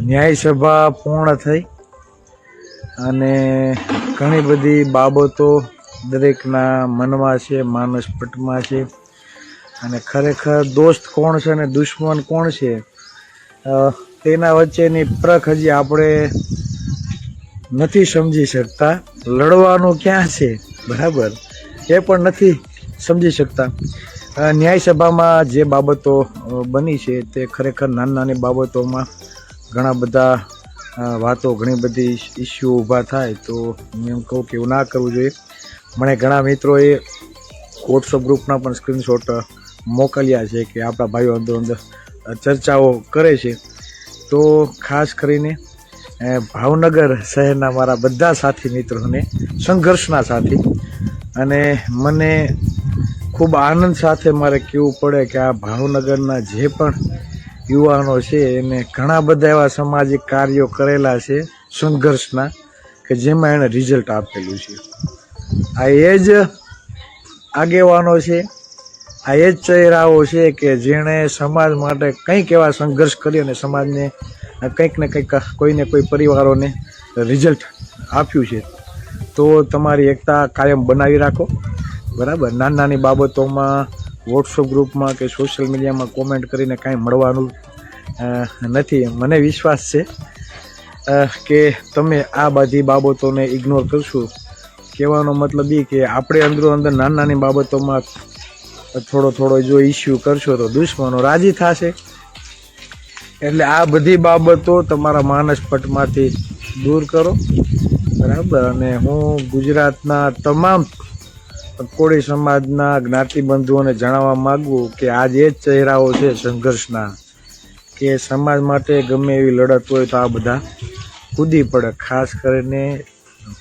ન્યાય સભા પૂર્ણ થઈ અને ઘણી બધી બાબતો દરેકના મનમાં છે, માનસપટમાં છે. અને ખરેખર દોસ્ત કોણ છે અને દુશ્મન કોણ છે તેના વચ્ચેની પરખ હજી આપણે નથી સમજી શકતા. લડવાનું ક્યાં છે, બરાબર, એ પણ નથી સમજી શકતા. ન્યાય સભામાં જે બાબતો બની છે તે ખરેખર નાની નાની બાબતોમાં ઘણા બધા વાતો, ઘણી બધી ઇસ્યુ ઊભા થાય. તો હું એમ કહું કે એવું ના કરવું જોઈએ. મને ઘણા મિત્રોએ વોટ્સઅપ ગ્રુપના પણ સ્ક્રીનશોટ મોકલ્યા છે કે આપણા ભાઈઓ અંદર ચર્ચાઓ કરે છે. તો ખાસ કરીને ભાવનગર શહેરના મારા બધા સાથી મિત્રોને, સંઘર્ષના સાથી, અને મને ખૂબ આનંદ સાથે મારે કહેવું પડે કે આ ભાવનગરના જે પણ યુવાનો છે એને ઘણા બધા એવા સામાજિક કાર્યો કરેલા છે સંઘર્ષના કે જેમાં એણે રિઝલ્ટ આપેલું છે. આ એ જ આગેવાનો છે, આ એ જ ચહેરાઓ છે કે જેણે સમાજ માટે કંઈક એવા સંઘર્ષ કરી અને સમાજને કંઈક ને કંઈક, કોઈને કોઈ પરિવારોને રિઝલ્ટ આપ્યું છે. તો તમારી એકતા કાયમ બનાવી રાખો, બરાબર. નાની નાની બાબતોમાં વોટ્સઅપ ગ્રુપમાં કે સોશિયલ મીડિયામાં કોમેન્ટ કરીને કાંઈ મળવાનું નથી. મને વિશ્વાસ છે કે તમે આ બધી બાબતોને ઇગ્નોર કરશો. કહેવાનો મતલબ એ કે આપણે અંદરો અંદર નાની નાની બાબતોમાં થોડો જો ઇસ્યુ કરશો તો દુશ્મનો રાજી થશે. એટલે આ બધી બાબતો તમારા માનસપટમાંથી દૂર કરો, બરાબર. અને હું ગુજરાતના તમામ કોળી સમાજના જ્ઞાતિબંધુઓને જણાવવા માગું કે આ જે ચહેરાઓ છે સંઘર્ષના, કે સમાજ માટે ગમે એવી લડત હોય તો આ બધા કૂદી પડે. ખાસ કરીને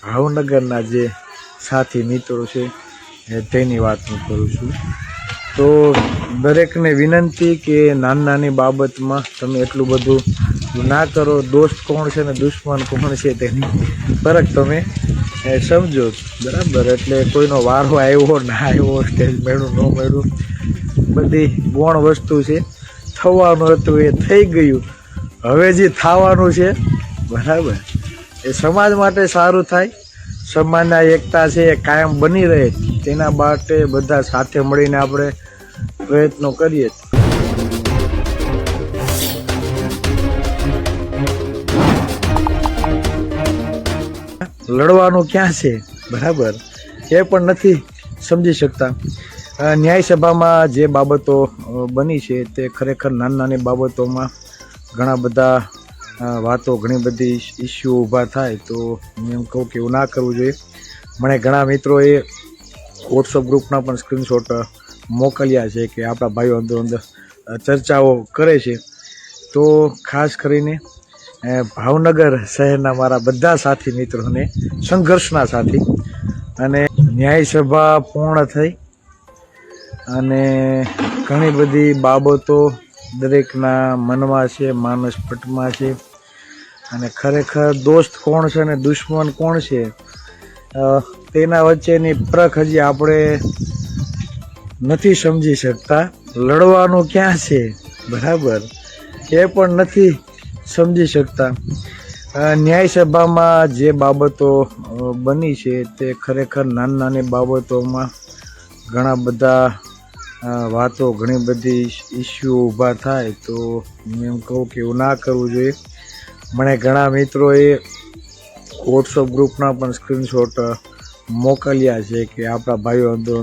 ભાવનગરના જે સાથી મિત્રો છે તેની વાત હું કરું છું. તો દરેકને વિનંતી કે નાની નાની બાબતમાં તમે એટલું બધું ના કરો. દોસ્ત કોણ છે ને દુશ્મન કોણ છે તેની ફરક તમે સમજો, બરાબર. એટલે કોઈનો વારો આવ્યો ના આવ્યો, સ્ટેજ મળ્યું ન મળ્યું, બધી ગૌણ વસ્તુ છે. થવાનું હતું એ થઈ ગયું, હવે જે થવાનું છે, બરાબર, એ સમાજ માટે સારું થાય, સમાજના એકતા છે એ કાયમ બની રહે, તેના માટે બધા સાથે મળીને આપણે પ્રયત્નો કરીએ. લડવાનું ક્યાં છે, બરાબર, એ પણ નથી સમજી શકતા. ન્યાય સભામાં જે બાબતો બની છે તે ખરેખર નાની નાની બાબતોમાં ઘણા બધા વાતો, ઘણી બધી ઇસ્યુ ઊભા થાય. તો હું એમ કહું કે એવું ના કરવું જોઈએ. મને ઘણા મિત્રોએ વોટ્સઅપ ગ્રુપના પણ સ્ક્રીનશોટ મોકલ્યા છે કે આપણા ભાઈઓ અંદર ચર્ચાઓ કરે છે. તો ખાસ કરીને ભાવનગર શહેરના મારા બધા સાથી મિત્રોને, સંઘર્ષના સાથી, અને ન્યાય સભા પૂર્ણ થઈ અને ઘણી બધી બાબતો દરેકના મનમાં છે, માનસપટમાં છે. અને ખરેખર દોસ્ત કોણ છે અને દુશ્મન કોણ છે તેના વચ્ચેની પરખ હજી આપણે નથી સમજી શકતા. લડવાનું ક્યાં છે, બરાબર, એ પણ નથી સમજી શકતા. ન્યાય સભામાં જે બાબતો બની છે તે ખરેખર નાની નાની બાબતોમાં ઘણા બધા વાતો, ઘણી બધી ઇસ્યુ ઊભા થાય. તો હું એમ કહું કે એવું ના કરવું જોઈએ. મને ઘણા મિત્રોએ વોટ્સઅપ ગ્રુપના પણ સ્ક્રીનશોટ મોકલ્યા છે કે આપણા ભાઈઓ અંદર